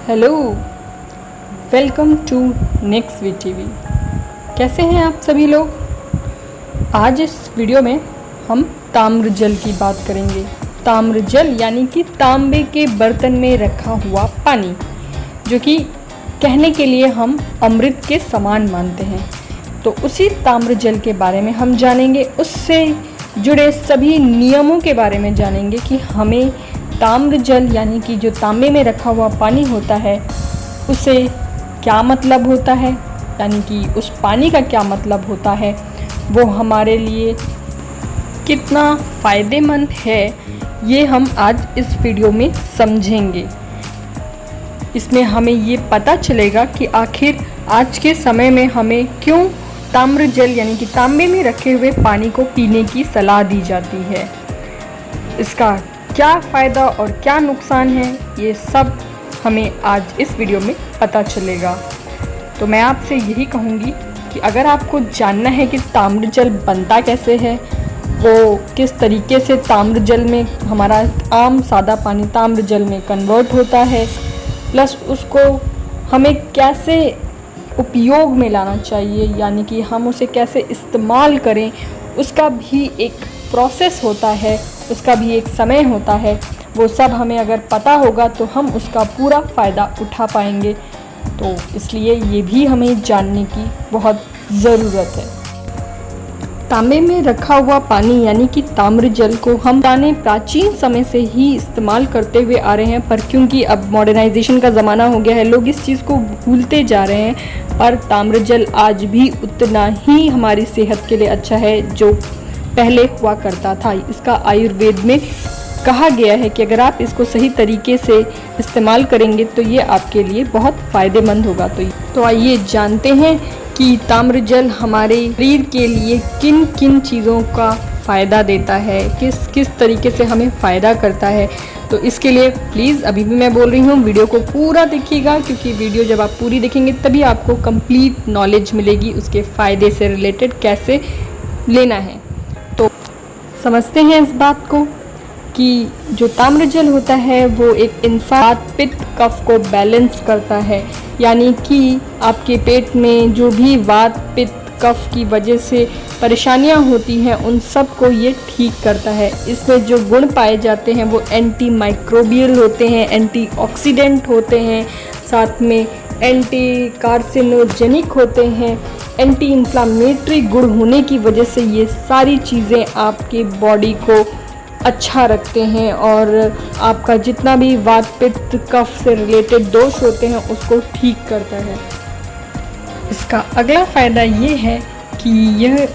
Hello, welcome to next we TV. कैसे हैं आप सभी लोग। आज इस वीडियो में हम ताम्र जल की बात करेंगे। ताम्र जल यानी कि तांबे के बर्तन में रखा हुआ पानी, जो कि कहने के लिए हम अमृत के समान मानते हैं। तो उसी ताम्र जल के बारे में हम जानेंगे, उससे जुड़े सभी नियमों के बारे में जानेंगे कि हमें ताम्र जल यानी कि जो तांबे में रखा हुआ पानी होता है उसे क्या मतलब होता है, यानी कि उस पानी का क्या मतलब होता है, वो हमारे लिए कितना फ़ायदेमंद है, ये हम आज इस वीडियो में समझेंगे। इसमें हमें ये पता चलेगा कि आखिर आज के समय में हमें क्यों ताम्र जल यानी कि तांबे में रखे हुए पानी को पीने की सलाह दी जाती है, इसका क्या फ़ायदा और क्या नुकसान है, ये सब हमें आज इस वीडियो में पता चलेगा। तो मैं आपसे यही कहूँगी कि अगर आपको जानना है कि ताम्र जल बनता कैसे है, वो किस तरीके से ताम्र जल में हमारा आम सादा पानी ताम्र जल में कन्वर्ट होता है, प्लस उसको हमें कैसे उपयोग में लाना चाहिए, यानी कि हम उसे कैसे इस्तेमाल करें, उसका भी एक प्रोसेस होता है, उसका भी एक समय होता है। वो सब हमें अगर पता होगा तो हम उसका पूरा फ़ायदा उठा पाएंगे। तो इसलिए ये भी हमें जानने की बहुत ज़रूरत है। तांबे में रखा हुआ पानी यानी कि ताम्र जल को हम प्राचीन समय से ही इस्तेमाल करते हुए आ रहे हैं, पर क्योंकि अब मॉडर्नाइजेशन का ज़माना हो गया है, लोग इस चीज़ को भूलते जा रहे हैं। पर ताम्र जल आज भी उतना ही हमारी सेहत के लिए अच्छा है जो पहले हुआ करता था। इसका आयुर्वेद में कहा गया है कि अगर आप इसको सही तरीके से इस्तेमाल करेंगे तो ये आपके लिए बहुत फ़ायदेमंद होगा। तो आइए जानते हैं कि ताम्र जल हमारे शरीर के लिए किन किन चीज़ों का फ़ायदा देता है, किस किस तरीके से हमें फ़ायदा करता है। तो इसके लिए प्लीज़ अभी भी मैं बोल रही हूँ, वीडियो को पूरा देखिएगा, क्योंकि वीडियो जब आप पूरी देखेंगे तभी आपको कंप्लीट नॉलेज मिलेगी उसके फ़ायदे से रिलेटेड कैसे लेना है। तो समझते हैं इस बात को कि जो ताम्र जल होता है वो एक इंसान पित्त कफ को बैलेंस करता है, यानी कि आपके पेट में जो भी वात पित्त कफ की वजह से परेशानियां होती हैं उन सब को ये ठीक करता है। इसमें जो गुण पाए जाते हैं वो एंटी माइक्रोबियल होते हैं, एंटीऑक्सीडेंट होते हैं, साथ में एंटी कार्सिनोजेनिक होते हैं, एंटी इन्फ्लामेटरी गुण होने की वजह से ये सारी चीज़ें आपके बॉडी को अच्छा रखते हैं और आपका जितना भी वात पित्त कफ से रिलेटेड दोष होते हैं उसको ठीक करता है। इसका अगला फ़ायदा ये है कि यह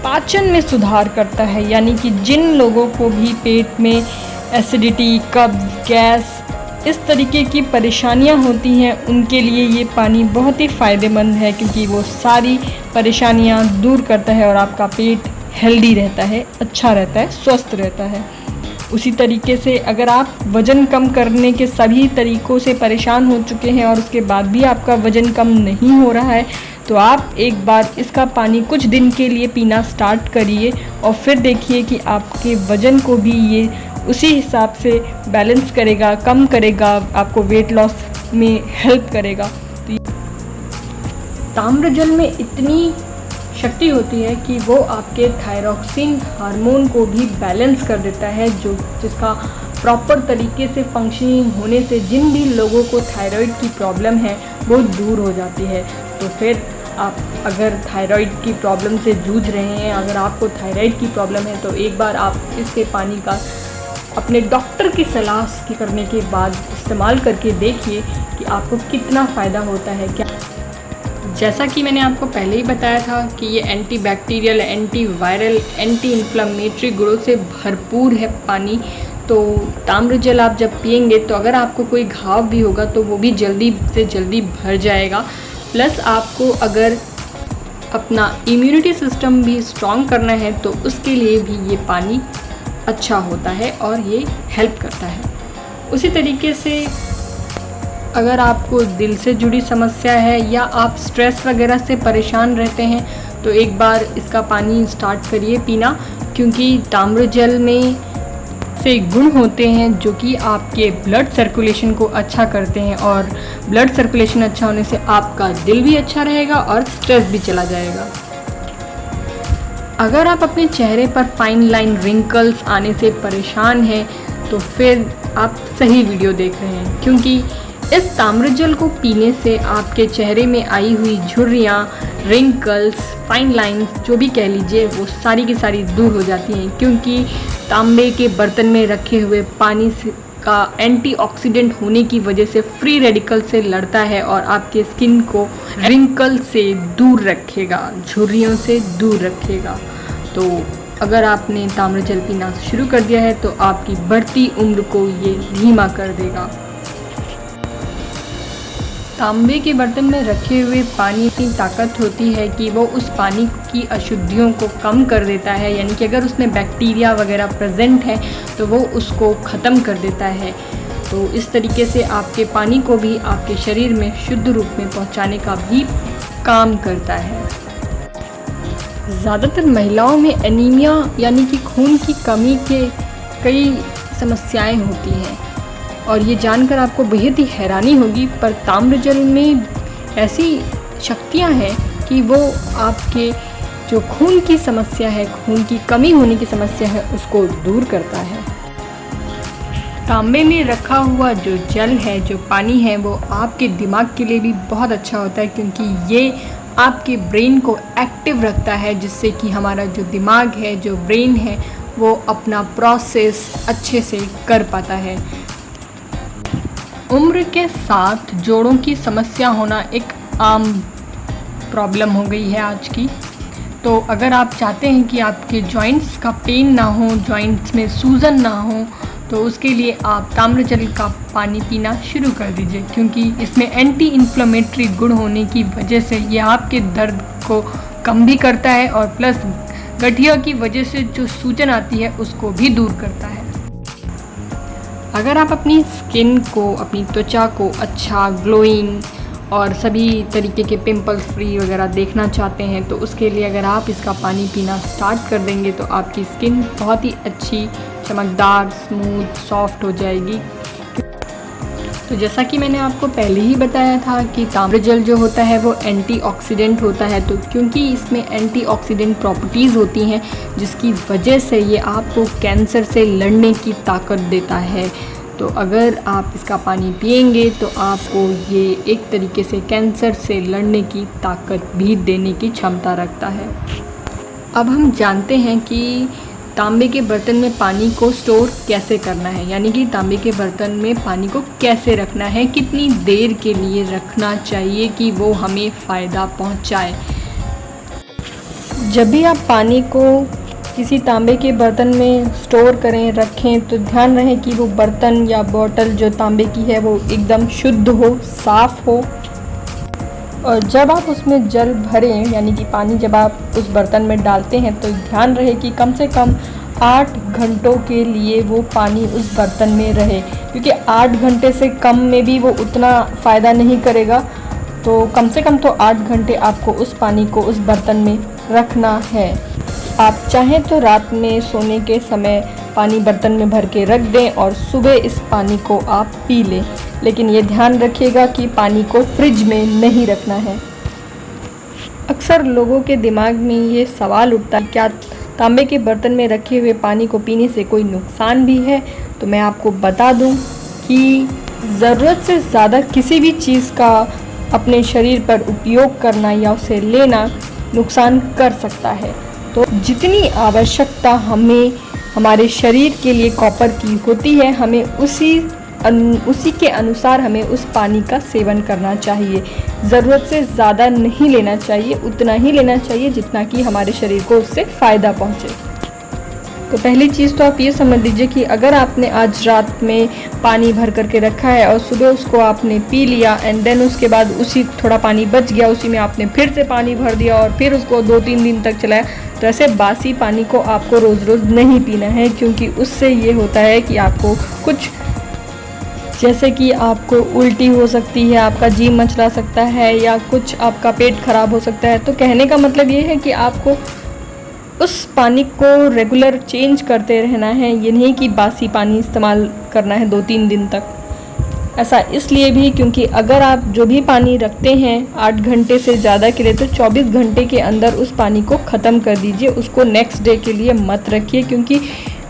पाचन में सुधार करता है, यानी कि जिन लोगों को भी पेट में एसिडिटी, कब्ज़, गैस इस तरीके की परेशानियां होती हैं उनके लिए ये पानी बहुत ही फ़ायदेमंद है, क्योंकि वो सारी परेशानियां दूर करता है और आपका पेट हेल्दी रहता है, अच्छा रहता है, स्वस्थ रहता है। उसी तरीके से अगर आप वज़न कम करने के सभी तरीक़ों से परेशान हो चुके हैं और उसके बाद भी आपका वज़न कम नहीं हो रहा है, तो आप एक बार इसका पानी कुछ दिन के लिए पीना स्टार्ट करिए और फिर देखिए कि आपके वज़न को भी ये उसी हिसाब से बैलेंस करेगा, कम करेगा, आपको वेट लॉस में हेल्प करेगा। तो ताम्र जल में इतनी शक्ति होती है कि वो आपके थायरॉक्सिन हार्मोन को भी बैलेंस कर देता है, जिसका प्रॉपर तरीके से फंक्शनिंग होने से जिन भी लोगों को थायराइड की प्रॉब्लम है वो दूर हो जाती है। तो फिर आप अगर थायराइड की प्रॉब्लम से जूझ रहे हैं, अगर आपको थायराइड की प्रॉब्लम है, तो एक बार आप इसके पानी का अपने डॉक्टर की सलाह करने के बाद इस्तेमाल करके देखिए कि आपको कितना फ़ायदा होता है। क्या जैसा कि मैंने आपको पहले ही बताया था कि ये anti bacterial, anti viral, anti inflammatory गुणों से भरपूर है पानी। तो ताम्र जल आप जब पिएंगे तो अगर आपको कोई घाव भी होगा तो वो भी जल्दी से जल्दी भर जाएगा। प्लस आपको अगर अपना इम्यूनिटी सिस्टम भी स्ट्रॉन्ग करना है तो उसके लिए भी ये पानी अच्छा होता है और ये हेल्प करता है। उसी तरीके से अगर आपको दिल से जुड़ी समस्या है या आप स्ट्रेस वगैरह से परेशान रहते हैं तो एक बार इसका पानी स्टार्ट करिए पीना, क्योंकि ताम्र जल में से गुण होते हैं जो कि आपके ब्लड सर्कुलेशन को अच्छा करते हैं, और ब्लड सर्कुलेशन अच्छा होने से आपका दिल भी अच्छा रहेगा और स्ट्रेस भी चला जाएगा। अगर आप अपने चेहरे पर फाइन लाइन रिंकल्स आने से परेशान हैं तो फिर आप सही वीडियो देख रहे हैं, क्योंकि इस ताम्रजल को पीने से आपके चेहरे में आई हुई झुर्रियाँ, रिंकल्स, फाइन लाइंस जो भी कह लीजिए, वो सारी की सारी दूर हो जाती हैं, क्योंकि तांबे के बर्तन में रखे हुए पानी का एंटीऑक्सीडेंट होने की वजह से फ्री रेडिकल से लड़ता है और आपके स्किन को रिंकल से दूर रखेगा, झुर्रियों से दूर रखेगा। तो अगर आपने ताम्रजल पीना शुरू कर दिया है तो आपकी बढ़ती उम्र को ये धीमा कर देगा। तांबे के बर्तन में रखे हुए पानी की ताकत होती है कि वो उस पानी की अशुद्धियों को कम कर देता है, यानी कि अगर उसमें बैक्टीरिया वगैरह प्रेजेंट है तो वो उसको ख़त्म कर देता है। तो इस तरीके से आपके पानी को भी आपके शरीर में शुद्ध रूप में पहुंचाने का भी काम करता है। ज़्यादातर महिलाओं में एनीमिया यानी कि खून की कमी के कई समस्याएं होती हैं, और ये जानकर आपको बेहद ही हैरानी होगी, पर ताम्रजल में ऐसी शक्तियाँ हैं कि वो आपके जो खून की समस्या है, खून की कमी होने की समस्या है, उसको दूर करता है। तांबे में रखा हुआ जो जल है, जो पानी है, वो आपके दिमाग के लिए भी बहुत अच्छा होता है, क्योंकि ये आपके ब्रेन को एक्टिव रखता है, जिससे कि हमारा जो दिमाग है, जो ब्रेन है, वो अपना प्रोसेस अच्छे से कर पाता है। उम्र के साथ जोड़ों की समस्या होना एक आम प्रॉब्लम हो गई है आज की। तो अगर आप चाहते हैं कि आपके जॉइंट्स का पेन ना हो, जॉइंट्स में सूजन ना हो, तो उसके लिए आप ताम्रजल का पानी पीना शुरू कर दीजिए, क्योंकि इसमें एंटी इन्फ्लेमेटरी गुण होने की वजह से ये आपके दर्द को कम भी करता है और प्लस गठिया की वजह से जो सूजन आती है उसको भी दूर करता है। अगर आप अपनी स्किन को, अपनी त्वचा को अच्छा ग्लोइंग और सभी तरीके के पिंपल्स फ्री वगैरह देखना चाहते हैं, तो उसके लिए अगर आप इसका पानी पीना स्टार्ट कर देंगे तो आपकी स्किन बहुत ही अच्छी, चमकदार, स्मूथ, सॉफ्ट हो जाएगी। तो जैसा कि मैंने आपको पहले ही बताया था कि ताम्रजल जो होता है वो एंटीऑक्सीडेंट होता है, तो क्योंकि इसमें एंटीऑक्सीडेंट प्रॉपर्टीज़ होती हैं जिसकी वजह से ये आपको कैंसर से लड़ने की ताकत देता है। तो अगर आप इसका पानी पिएंगे तो आपको ये एक तरीके से कैंसर से लड़ने की ताकत भी देने की क्षमता रखता है। अब हम जानते हैं कि तांबे के बर्तन में पानी को स्टोर कैसे करना है, यानी कि तांबे के बर्तन में पानी को कैसे रखना है, कितनी देर के लिए रखना चाहिए कि वो हमें फ़ायदा पहुंचाए। जब भी आप पानी को किसी तांबे के बर्तन में स्टोर करें, रखें, तो ध्यान रहे कि वो बर्तन या बोतल जो तांबे की है वो एकदम शुद्ध हो, साफ़ हो। और जब आप उसमें जल भरें, यानी कि पानी जब आप उस बर्तन में डालते हैं, तो ध्यान रहे कि कम से कम 8 घंटों के लिए वो पानी उस बर्तन में रहे, क्योंकि 8 घंटे से कम में भी वो उतना फ़ायदा नहीं करेगा। तो कम से कम तो 8 घंटे आपको उस पानी को उस बर्तन में रखना है। आप चाहें तो रात में सोने के समय पानी बर्तन में भर के रख दें और सुबह इस पानी को आप पी लें, लेकिन ये ध्यान रखिएगा कि पानी को फ्रिज में नहीं रखना है। अक्सर लोगों के दिमाग में ये सवाल उठता है, क्या तांबे के बर्तन में रखे हुए पानी को पीने से कोई नुकसान भी है? तो मैं आपको बता दूं कि ज़रूरत से ज़्यादा किसी भी चीज़ का अपने शरीर पर उपयोग करना या उसे लेना नुकसान कर सकता है। तो जितनी आवश्यकता हमें हमारे शरीर के लिए कॉपर की होती है, हमें उसी के अनुसार हमें उस पानी का सेवन करना चाहिए। ज़रूरत से ज़्यादा नहीं लेना चाहिए, उतना ही लेना चाहिए जितना कि हमारे शरीर को उससे फ़ायदा पहुँचे। तो पहली चीज़ तो आप ये समझ लीजिए कि अगर आपने आज रात में पानी भर करके रखा है और सुबह उसको आपने पी लिया एंड देन उसके बाद उसी थोड़ा पानी बच गया, उसी में आपने फिर से पानी भर दिया और फिर उसको 2-3 दिन तक चलाया, तो ऐसे बासी पानी को आपको रोज़ रोज़ नहीं पीना है, क्योंकि उससे ये होता है कि आपको कुछ, जैसे कि आपको उल्टी हो सकती है, आपका जी मचला सकता है या कुछ आपका पेट खराब हो सकता है। तो कहने का मतलब ये है कि आपको उस पानी को रेगुलर चेंज करते रहना है, ये नहीं कि बासी पानी इस्तेमाल करना है 2-3 दिन तक। ऐसा इसलिए भी क्योंकि अगर आप जो भी पानी रखते हैं 8 घंटे से ज़्यादा के लिए, तो 24 घंटे के अंदर उस पानी को ख़त्म कर दीजिए, उसको नेक्स्ट डे के लिए मत रखिए। क्योंकि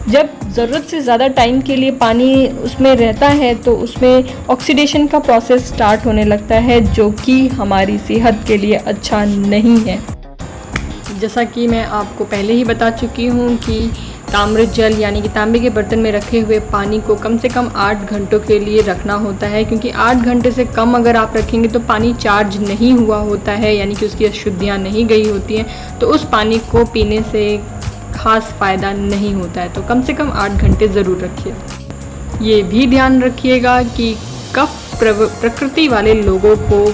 जब ज़रूरत से ज़्यादा टाइम के लिए पानी उसमें रहता है तो उसमें ऑक्सीडेशन का प्रोसेस स्टार्ट होने लगता है, जो कि हमारी सेहत के लिए अच्छा नहीं है। जैसा कि मैं आपको पहले ही बता चुकी हूँ कि ताम्र जल यानी कि तांबे के बर्तन में रखे हुए पानी को कम से कम 8 घंटों के लिए रखना होता है, क्योंकि 8 घंटे से कम अगर आप रखेंगे तो पानी चार्ज नहीं हुआ होता है, यानी कि उसकी अशुद्धियाँ नहीं गई होती हैं, तो उस पानी को पीने से खास फ़ायदा नहीं होता है। तो कम से कम 8 घंटे ज़रूर रखिए। ये भी ध्यान रखिएगा कि कफ प्रकृति वाले लोगों को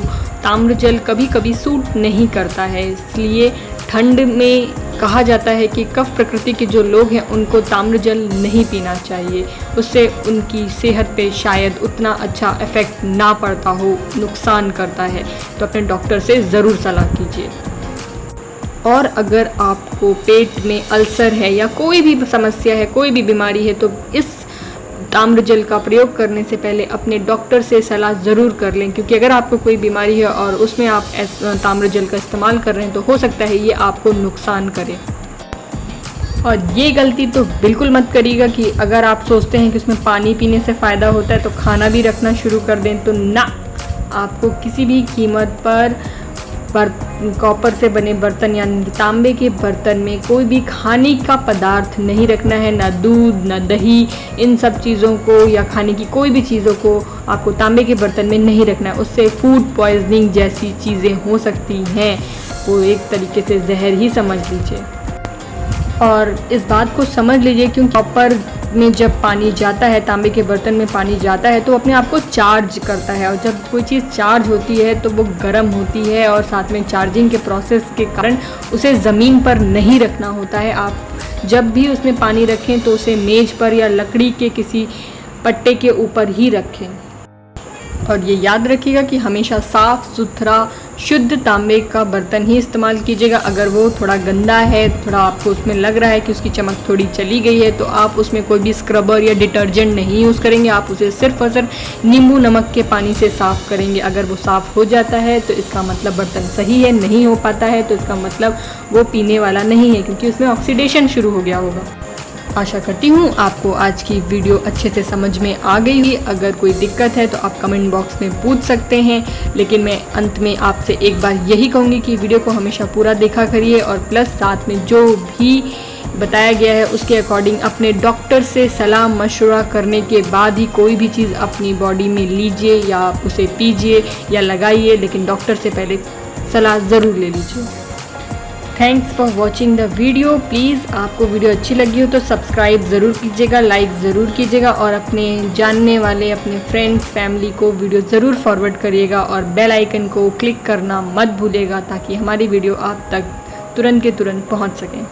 ताम्र जल कभी कभी सूट नहीं करता है, इसलिए ठंड में कहा जाता है कि कफ प्रकृति के जो लोग हैं उनको ताम्र जल नहीं पीना चाहिए, उससे उनकी सेहत पे शायद उतना अच्छा इफ़ेक्ट ना पड़ता हो, नुकसान करता है। तो अपने डॉक्टर से ज़रूर सलाह कीजिए। और अगर आपको पेट में अल्सर है या कोई भी समस्या है, कोई भी बीमारी है, तो इस ताम्र जल का प्रयोग करने से पहले अपने डॉक्टर से सलाह ज़रूर कर लें, क्योंकि अगर आपको कोई बीमारी है और उसमें आप ताम्र जल का इस्तेमाल कर रहे हैं तो हो सकता है ये आपको नुकसान करे। और ये गलती तो बिल्कुल मत करिएगा कि अगर आप सोचते हैं कि उसमें पानी पीने से फ़ायदा होता है तो खाना भी रखना शुरू कर दें, तो ना, आपको किसी भी कीमत पर कॉपर से बने बर्तन यानी तांबे के बर्तन में कोई भी खाने का पदार्थ नहीं रखना है, ना दूध ना दही, इन सब चीज़ों को या खाने की कोई भी चीज़ों को आपको तांबे के बर्तन में नहीं रखना है। उससे फूड पॉइजनिंग जैसी चीज़ें हो सकती हैं, वो एक तरीके से जहर ही समझ लीजिए। और इस बात को समझ लीजिए क्योंकि कॉपर में जब पानी जाता है, तांबे के बर्तन में पानी जाता है, तो अपने आप को चार्ज करता है, और जब कोई चीज़ चार्ज होती है तो वो गर्म होती है, और साथ में चार्जिंग के प्रोसेस के कारण उसे ज़मीन पर नहीं रखना होता है। आप जब भी उसमें पानी रखें तो उसे मेज़ पर या लकड़ी के किसी पट्टे के ऊपर ही रखें। और ये याद रखिएगा कि हमेशा साफ़ सुथरा शुद्ध तांबे का बर्तन ही इस्तेमाल कीजिएगा। अगर वो थोड़ा गंदा है, थोड़ा आपको उसमें लग रहा है कि उसकी चमक थोड़ी चली गई है, तो आप उसमें कोई भी स्क्रबर या डिटर्जेंट नहीं यूज़ करेंगे, आप उसे सिर्फ और सिर्फ नींबू नमक के पानी से साफ़ करेंगे। अगर वो साफ़ हो जाता है तो इसका मतलब बर्तन सही है, नहीं हो पाता है तो इसका मतलब वो पीने वाला नहीं है, क्योंकि उसमें ऑक्सीडेशन शुरू हो गया होगा। आशा करती हूँ आपको आज की वीडियो अच्छे से समझ में आ गई होगी। अगर कोई दिक्कत है तो आप कमेंट बॉक्स में पूछ सकते हैं, लेकिन मैं अंत में आपसे एक बार यही कहूँगी कि वीडियो को हमेशा पूरा देखा करिए, और प्लस साथ में जो भी बताया गया है उसके अकॉर्डिंग अपने डॉक्टर से सलाह मशवरा करने के बाद ही कोई भी चीज़ अपनी बॉडी में लीजिए या आप उसे पीजिए या लगाइए, लेकिन डॉक्टर से पहले सलाह ज़रूर ले लीजिए। Thanks for watching the video. Please आपको वीडियो अच्छी लगी हो तो सब्सक्राइब ज़रूर कीजिएगा, लाइक ज़रूर कीजिएगा, और अपने जानने वाले अपने फ्रेंड्स फैमिली को वीडियो ज़रूर फॉरवर्ड करिएगा, और बेल आइकन को क्लिक करना मत भूलिएगा ताकि हमारी वीडियो आप तक तुरंत के तुरंत पहुंच सकें।